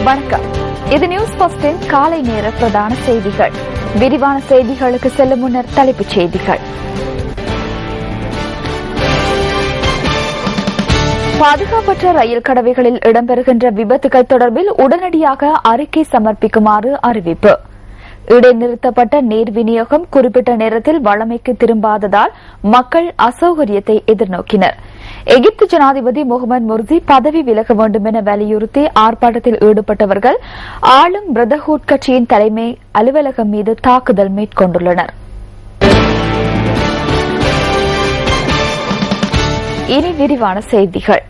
வணக்கம். இது நியூஸ் ஃபர்ஸ்டின் காலை நேர பிரதான செய்திகள். விரிவான செய்திகளுக்கு செல்லும் முன்னர் தலைப்புச் செய்திகள். பாதுகாப்பற்ற ரயில் கடவைகளில் இடம்பெறுகின்ற விபத்துகள் தொடர்பில் உடனடியாக அறிக்கை சமர்ப்பிக்குமாறு அறிவிப்பு. இடைநிறுத்தப்பட்ட நீர் விநியோகம் குறிப்பிட்ட நேரத்தில் வழமைக்கு திரும்பாததால் மக்கள் அசௌகரியத்தை எதிர்நோக்கினர். எகிப்து ஜனாதிபதி முகமது முர்சி பதவி விலக வேண்டும் என வலியுறுத்தி ஆர்ப்பாட்டத்தில் ஈடுபட்டவர்கள் ஆளும் பிரதர்ஹுட் கட்சியின் தலைமை அலுவலகம் மீது தாக்குதல் மேற்கொண்டுள்ளனர். இனி விரிவான செய்திகள்.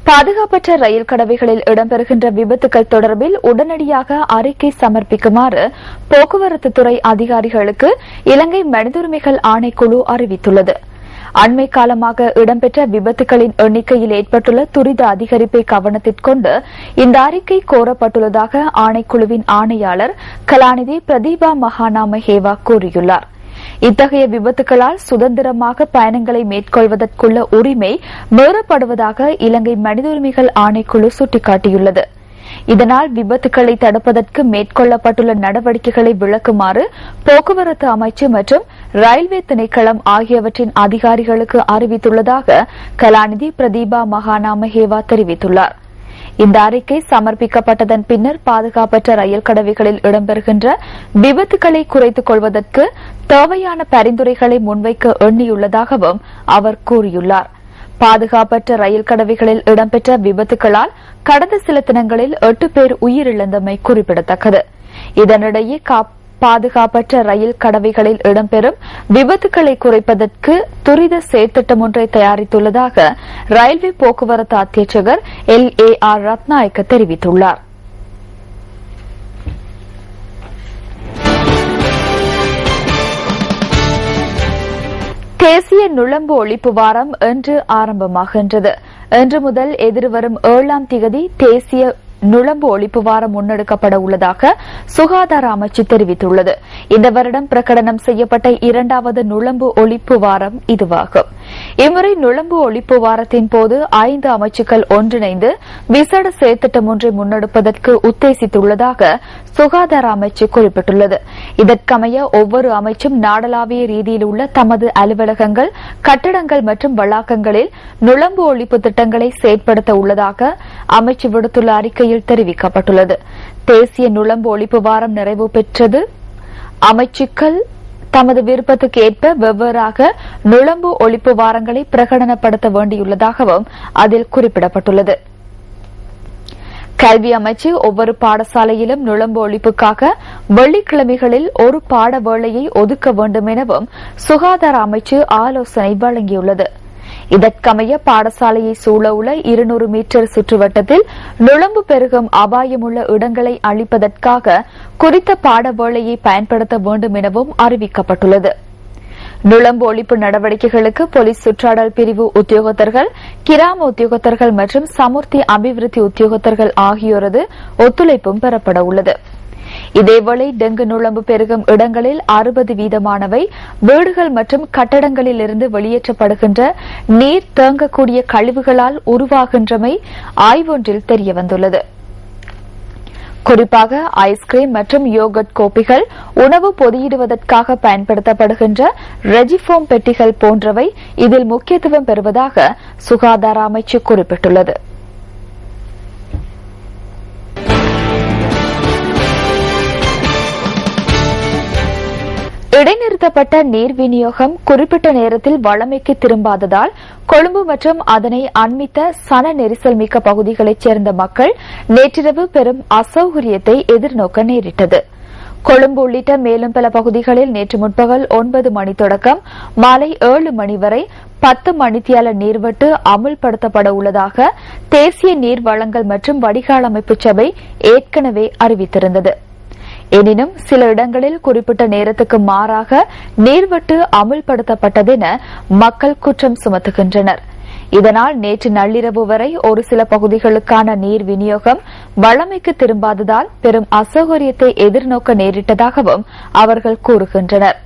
பாதுகாப்பற்ற ரயில் கடவைகளில் இடம்பெறுகின்ற விபத்துகள் தொடர்பில் உடனடியாக அறிக்கை சமர்ப்பிக்குமாறு போக்குவரத்துத்துறை அதிகாரிகளுக்கு இலங்கை மனித உரிமைகள் ஆணைக்குழு அறிவித்துள்ளது. அண்மை காலமாக இடம்பெற்ற விபத்துகளின் எண்ணிக்கையில் ஏற்பட்டுள்ள துரித அதிகரிப்பை கவனத்திற்கொண்டு இந்த அறிக்கை கோரப்பட்டுள்ளதாக ஆணைக்குழுவின் ஆணையாளர் கலாநிதி பிரதீபா மகாநாமஹேவா கூறியுள்ளார். இத்தகைய விபத்துகளால் சுதந்திரமாக பயணங்களை மேற்கொள்வதற்குள்ள உரிமை மீறப்படுவதாக இலங்கை மனித உரிமைகள் ஆணைக்குழு சுட்டிக்காட்டியுள்ளது. இதனால் விபத்துகளை தடுப்பதற்கு மேற்கொள்ளப்பட்டுள்ள நடவடிக்கைகளை விளக்குமாறு போக்குவரத்து அமைச்சு மற்றும் ரயில்வே திணைக்களம் ஆகியவற்றின் அதிகாரிகளுக்கு அறிவித்துள்ளதாக கலாநிதி பிரதீபா மகாநாமஹேவா தெரிவித்துள்ளார். இந்த அறிக்கை சமர்ப்பிக்கப்பட்டதன் பின்னர் பாதுகாப்பற்ற ரயில் கடவைகளில் இடம்பெறுகின்ற விபத்துகளை குறைத்துக் கொள்வதற்கு தேவையான பரிந்துரைகளை முன்வைக்க எண்ணியுள்ளதாகவும் அவர் கூறியுள்ளார். பாதுகாப்பற்ற ரயில் கடவைகளில் இடம்பெற்ற விபத்துகளால் கடந்த சில தினங்களில் 8 பேர் உயிரிழந்தமை குறிப்பிடத்தக்கது. இதனிடையே பாதுகாப்பற்ற ரயில் கடவைகளில் இடம்பெறும் விபத்துகளை குறைப்பதற்கு துரித செயற்திட்டம் ஒன்றை தயாரித்துள்ளதாக ரயில்வே போக்குவரத்து அத்தியட்சகர் LAR ரத்நாயக்க தெரிவித்துள்ளார். தேசிய நுளம்பு ஒழிப்பு வாரம் இன்று ஆரம்பமாகின்றது. இன்று முதல் எதிர்வரும் 7ஆம் திகதி தேசிய நுளம்பு ஒழிப்பு வாரம் முன்னெடுக்கப்பட உள்ளதாக சுகாதார அமைச்சு தெரிவித்துள்ளது. இந்த வருடம் பிரகடனம் செய்யப்பட்ட 2வது நுளம்பு ஒழிப்பு வாரம் இதுவாகும். இம்முறை நுளம்பு ஒழிப்பு வாரத்தின் போது 5 அமைச்சுக்கள் ஒன்றிணைந்து விசேட செயற்திட்டம் ஒன்றை முன்னெடுப்பதற்கு உத்தேசித்துள்ளதாக சுகாதார அமைச்சு குறிப்பிட்டுள்ளது. இதற்கமைய ஒவ்வொரு அமைச்சும் நாடளாவிய ரீதியில் உள்ள தமது அலுவலகங்கள், கட்டடங்கள் மற்றும் வளாகங்களில் நுளம்பு ஒழிப்பு திட்டங்களை செயற்படுத்த உள்ளதாக அமைச்சு விடுத்துள்ள அறிக்கையில் தெரிவிக்கப்பட்டுள்ளது. தேசிய நுளம்பு ஒழிப்பு வாரம் நிறைவு பெற்றது. அமைச்சுக்கள் தமது விருப்பத்துக்கு ஏற்ப வெவ்வேறாக நுளம்பு ஒழிப்பு வாரங்களை பிரகடனப்படுத்த வேண்டியுள்ளதாகவும் அதில் குறிப்பிடப்பட்டுள்ளது. கல்வி அமைச்சு ஒவ்வொரு பாடசாலையிலும் நுளம்பு ஒழிப்புக்காக வெள்ளிக்கிழமைகளில் ஒரு பாட வேளையை ஒதுக்க வேண்டும் எனவும் சுகாதார அமைச்சு ஆலோசனை வழங்கியுள்ளது. இதற்கமைய பாடசாலையை சூழவுள்ள 200 மீட்டர் சுற்றுவட்டத்தில் நுளம்பு பெருகும் அபாயமுள்ள இடங்களை அழிப்பதற்காக குறித்த பாட வேளையை பயன்படுத்த வேண்டும் எனவும் அறிவிக்கப்பட்டுள்ளது. நுளம்பு ஒழிப்பு நடவடிக்கைகளுக்கு போலீஸ் சுற்றாடல் பிரிவு உத்தியோகத்தர்கள், கிராம உத்தியோகத்தர்கள் மற்றும் சமுர்த்தி அபிவிருத்தி உத்தியோகத்தர்கள் ஆகியோரது ஒத்துழைப்பும் பெறப்பட உள்ளது. இதேவேளை டெங்கு நுளம்பு பெருகும் இடங்களில் 60% வீடுகள் மற்றும் கட்டடங்களில் இருந்து வெளியேற்றப்படுகின்ற நீர் தேங்கக்கூடிய கழிவுகளால் உருவாகின்றமை ஆய்வொன்றில் தெரியவந்துள்ளது. குறிப்பாக ஐஸ்கிரீம் மற்றும் யோகட் கோப்பைகள், உணவு பொதியிடுவதற்காக பயன்படுத்தப்படுகின்ற ரெஜிஃபோம் பெட்டிகள் போன்றவை இதில் முக்கியத்துவம் பெறுவதாக சுகாதார அமைச்சு குறிப்பிட்டுள்ளது. இடைநிறுத்தப்பட்ட நீர் விநியோகம் குறிப்பிட்ட நேரத்தில் வழமைக்கு திரும்பாததால் கொழும்பு மற்றும் அதனை அண்மித்த சன நெரிசல் மிக்க பகுதிகளைச் சேர்ந்த மக்கள் நேற்றிரவு பெரும் அசௌகரியத்தை எதிர்நோக்க நேரிட்டது. கொழும்பு உள்ளிட்ட மேலும் பல பகுதிகளில் நேற்று முற்பகல் 9 மணி தொடக்கம் மாலை 7 மணி வரை 10 மணித்தியால நீர்வெட்டு அமுல்படுத்தப்பட உள்ளதாக தேசிய நீர் வழங்கல் மற்றும் வடிகால் அமைப்பு சபை ஏற்கனவே அறிவித்திருந்தது. எனினும் சில இடங்களில் குறிப்பிட்ட நேரத்துக்கு மாறாக நீர்வெட்டு அமுல்படுத்தப்பட்டதென மக்கள் குற்றம் சுமத்துகின்றனர். இதனால் நேற்று நள்ளிரவு வரை ஒரு சில பகுதிகளுக்கான நீர் விநியோகம் வழமைக்கு திரும்பாததால் பெரும் அசௌகரியத்தை எதிர்நோக்க நேரிட்டதாகவும் அவர்கள் கூறுகின்றனர்.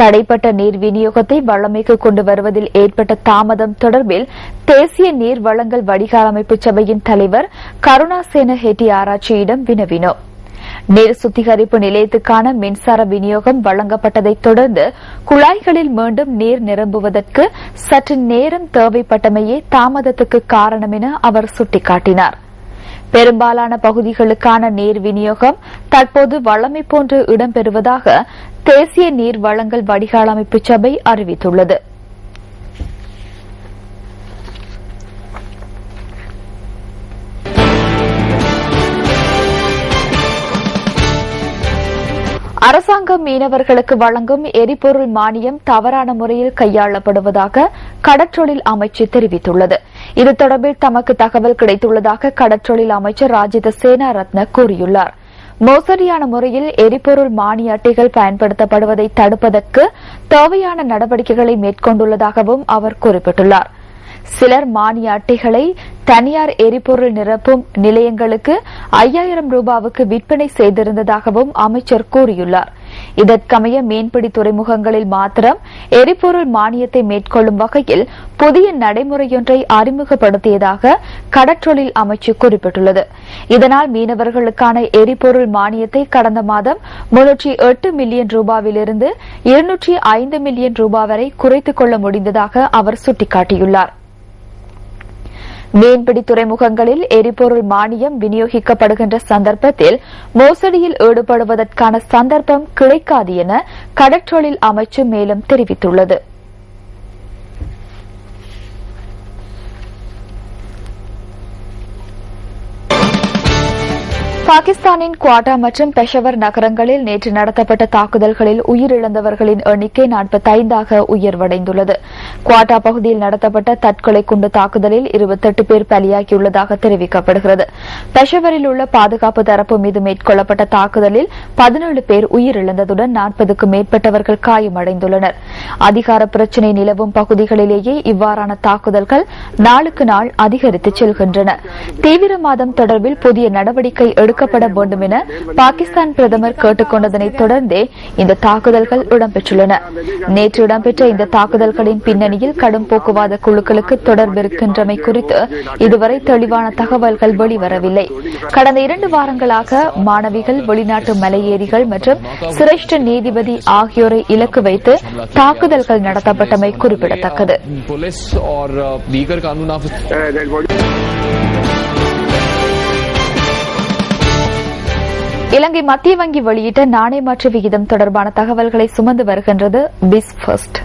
தடைப்பட்ட நீர் விநியோகத்தை வழமைக்கு கொண்டு வருவதில் ஏற்பட்ட தாமதம் தொடர்பில் தேசிய நீர் வழங்கல் வடிகால் அமைப்பு சபையின் தலைவர் கருணாசேன ஹெட்டி ஆராய்ச்சியிடம் வினவினோம். நீர் சுத்திகரிப்பு நிலையத்துக்கான மின்சார விநியோகம் வழங்கப்பட்டதைத் தொடர்ந்து குழாய்களில் மீண்டும் நீர் நிரம்புவதற்கு சற்று நேரம் தேவைப்பட்டமையே தாமதத்துக்கு காரணம் என அவர் சுட்டிக்காட்டினார். பெரும்பாலான பகுதிகளுக்கான நீர் விநியோகம் தற்போது வழமை போன்று இடம்பெறுவதாக தேசிய நீர் வழங்கல் வடிகால் அமைப்பு சபை அறிவித்துள்ளது. அரசாங்கம் மீனவர்களுக்கு வழங்கும் எரிபொருள் மானியம் தவறான முறையில் கையாளப்படுவதாக கடற்றொழில் அமைச்சு தெரிவித்துள்ளது. இது தொடர்பில் தமக்கு தகவல் கிடைத்துள்ளதாக கடற்றொழில் அமைச்சர் ராஜித சேனாரத்ன கூறியுள்ளார். மோசடியான முறையில் எரிபொருள் மானிய அட்டைகள் பயன்படுத்தப்படுவதை தடுப்பதற்கு தேவையான நடவடிக்கைகளை மேற்கொண்டுள்ளதாகவும் அவர் குறிப்பிட்டுள்ளார். சிலர் மானிய அட்டைகளை தனியார் எரிபொருள் நிரப்பும் நிலையங்களுக்கு 5000 ரூபாவுக்கு விற்பனை செய்திருந்ததாகவும் அமைச்சர் கூறியுள்ளார். இதற்கமைய மீன்பிடி துறைமுகங்களில் மாத்திரம் எரிபொருள் மானியத்தை மேற்கொள்ளும் வகையில் புதிய நடைமுறையொன்றை அறிமுகப்படுத்தியதாக கடற்றொழில் அமைச்சு குறிப்பிட்டுள்ளது. இதனால் மீனவர்களுக்கான எரிபொருள் மானியத்தை கடந்த மாதம் 308 மில்லியன் ரூபாவிலிருந்து 205 மில்லியன் ரூபாய் வரை குறைத்துக் கொள்ள முடிந்ததாக அவர் சுட்டிக்காட்டியுள்ளார். மீன்பிடி துறைமுகங்களில் எரிபொருள் மானியம் விநியோகிக்கப்படுகின்ற சந்தர்ப்பத்தில் மோசடியில் ஈடுபடுவதற்கான சந்தர்ப்பம் கிடைக்காது என கடற்றொழில் அமைச்சு மேலும் தெரிவித்துள்ளது. பாகிஸ்தானின் குவாட்டா மற்றும் பெஷவர் நகரங்களில் நேற்று நடத்தப்பட்ட தாக்குதல்களில் உயிரிழந்தவர்களின் எண்ணிக்கை 45ஆக உயர்வடைந்துள்ளது. குவாட்டா பகுதியில் நடத்தப்பட்ட தற்கொலை குண்டு தாக்குதலில் 28 பேர் பலியாகியுள்ளதாக தெரிவிக்கப்படுகிறது. பெஷவரில் உள்ள பாதுகாப்பு தரப்பு மீது மேற்கொள்ளப்பட்ட தாக்குதலில் 17 பேர் உயிரிழந்ததுடன் 40க்கும் மேற்பட்டவர்கள் காயமடைந்துள்ளனர். அதிகார பிரச்சினை நிலவும் பகுதிகளிலேயே இவ்வாறான தாக்குதல்கள் நாளுக்கு நாள் அதிகரித்து செல்கின்றன. தீவிரவாதம் தொடர்பில் புதிய நடவடிக்கை எடுக்கப்பட வேண்டும் என பாகிஸ்தான் பிரதமர் கேட்டுக் கொண்டதனைத் தொடர்ந்தே இந்த தாக்குதல்கள் இடம்பெற்றுள்ளன. நேற்று இடம்பெற்ற இந்த தாக்குதல்களின் பின்னணியில் கடும் போக்குவாத குழுக்களுக்கு தொடர்பிருக்கின்றமை குறித்து இதுவரை தெளிவான தகவல்கள் வெளிவரவில்லை. கடந்த 2 வாரங்களாக மாணவிகள், வெளிநாட்டு மலையேறிகள் மற்றும் சிரேஷ்ட நீதிபதி ஆகியோரை இலக்கு வைத்து தாக்குதல்கள் நடத்தப்பட்டமை குறிப்பிடத்தக்கது. இலங்கை மத்திய வங்கி வெளியிட்ட நாணய மாற்று விகிதம் தொடர்பான தகவல்களை சுமந்து வருகின்றது பிஸ் ஃபர்ஸ்ட்.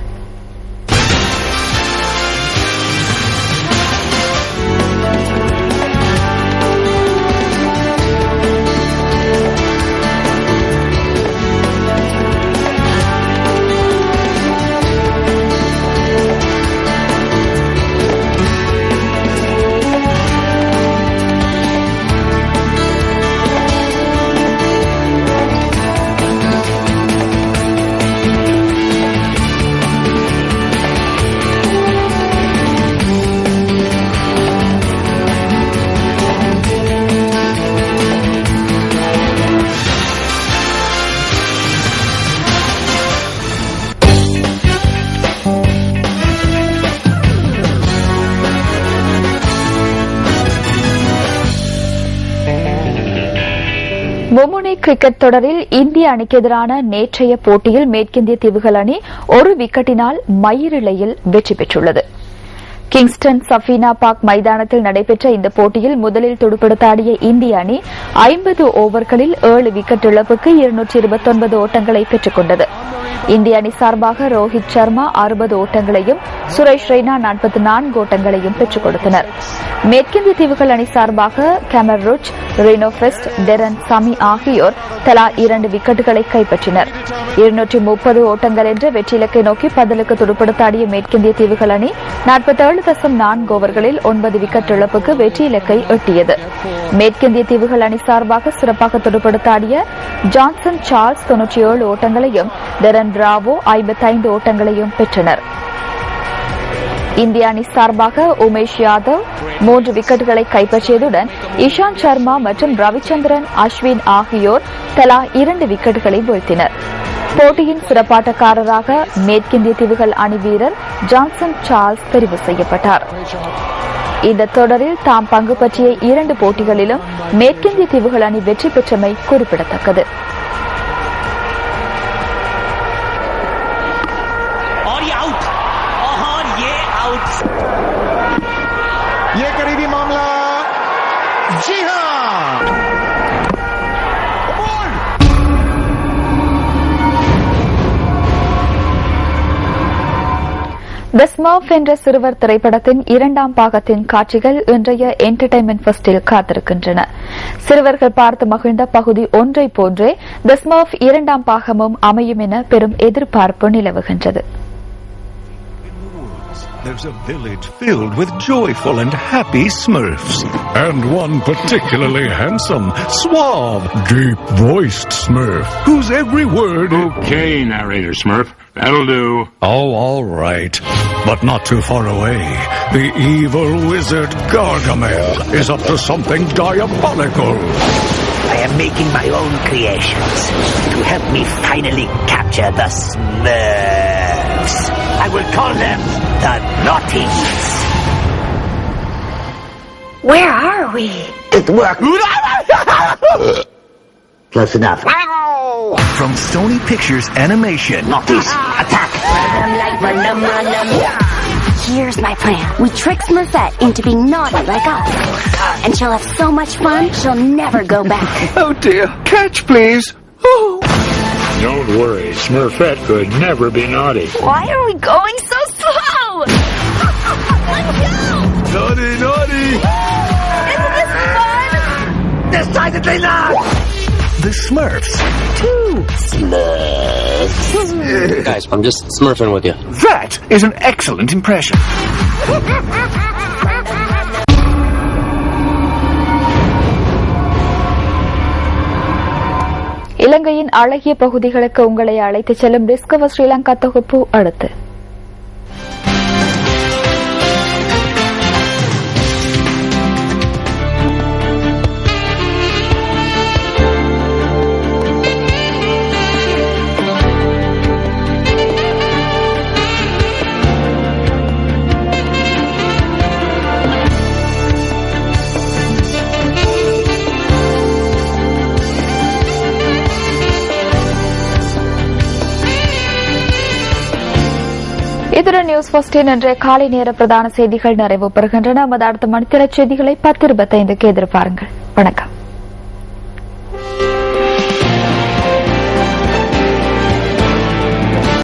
மும்முனை கிரிக்கெட் தொடரில் இந்திய அணிக்கு எதிரான நேற்றைய போட்டியில் மேற்கிந்திய தீவுகள் அணி 1 விக்கெட்டினால் மயிரிழையில் வெற்றி பெற்றுள்ளது. கிங்ஸ்டன் சஃபீனா பார்க் மைதானத்தில் நடைபெற்ற இந்த போட்டியில் முதலில் துடுப்படுத்தாடிய இந்திய அணி 50 ஓவர்களில் 7 விக்கெட் இழப்புக்கு 229 ஓட்டங்களை பெற்றுக் கொண்டது. இந்திய அணி சார்பாக ரோஹித் சர்மா 60 ஓட்டங்களையும் சுரேஷ் ரெய்னா 44 ஓட்டங்களையும் பெற்றுக் கொடுத்தனர். மேற்கிந்திய தீவுகள் அணி சார்பாக Kemar Roach, Tino Best, Darren Sammy ஆகியோர் தலா 2 விக்கெட்டுகளை கைப்பற்றினர். 230 ஓட்டங்கள் என்ற வெற்றி இலக்கை நோக்கி பதிலுக்கு துடுப்படுத்தாடிய மேற்கிந்திய தீவுகள் அணி 47.4 ஓவர்களில் 9 விக்கெட் இழப்புக்கு வெற்றி இலக்கை எட்டியது. மேற்கிந்திய தீவுகள் அணி சார்பாக சிறப்பாக துடுப்படுத்தாடிய ஜான்சன் சார்ல்ஸ் 97 ஓட்டங்களையும் டெரன் பிராவோ 55 ஓட்டங்களையும் பெற்றனர். இந்திய அணி சார்பாக உமேஷ் யாதவ் 3 விக்கெட்டுகளை கைப்பற்றியதுடன் இஷாந்த் சர்மா மற்றும் ரவிச்சந்திரன் அஸ்வின் ஆகியோர் தலா 2 விக்கெட்டுகளை வீழ்த்தினர். போட்டியின் சிறப்பாட்டக்காரராக மேற்கிந்திய தீவுகள் அணி வீரர் ஜான்சன் சார்ல்ஸ் தெரிவு செய்யப்பட்டார். இந்த தொடரில் தாம் பங்கு பற்றிய 2 போட்டிகளிலும் மேற்கிந்திய தீவுகள் அணி வெற்றி பெற்றமை குறிப்பிடத்தக்கது. தி ஸ்மர்ஃப் என்ற சிறுவர் திரைப்படத்தின் 2ஆம் பாகத்தின் காட்சிகள் இன்றைய என்டர்டைன்மெண்ட் ஃபெஸ்டில் காத்திருக்கின்றன. சிறுவர்கள் பார்த்து மகிழ்ந்த பகுதி 1 போன்றே தி ஸ்மர்ஃப் 2ஆம் பாகமும் அமையும் என பெரும் எதிர்பார்ப்பு நிலவுகின்றது. There's a village filled with joyful and happy Smurfs. And one particularly handsome, suave, deep-voiced Smurf, whose every word... Okay, narrator Smurf. That'll do. Oh, all right. But not too far away. The evil wizard Gargamel is up to something diabolical. I am making my own creations to help me finally capture the Smurfs. I will call them the Naughties. Where are we? It worked. Close enough. From Sony Pictures Animation. Naughties, attack! Here's my plan. We trick Smurfette into being naughty like us. And she'll have so much fun, she'll never go back. Oh dear. Catch, please. Oh. Don't worry, Smurfette could never be naughty. Why are we going so slow? Let's go! Naughty, naughty. Isn't this fun? Decidedly not! The Smurfs. Guys, I'm just smurfing with you. That is an excellent impression. இலங்கையின் அழகிய பகுதிகளுக்கு உங்களை அழைத்துச் செல்லும் discover Sri Lanka தொகுப்பு அடுத்து. இதுடன் news ஃபர்ஸ்டின் என்ற காலை நேர பிரதான செய்திகள் நிறைவு பெறுகின்றன. நமது அடுத்த மணித்திர செய்திகளை 10:25க்கு எதிர்பாருங்கள். வணக்கம்.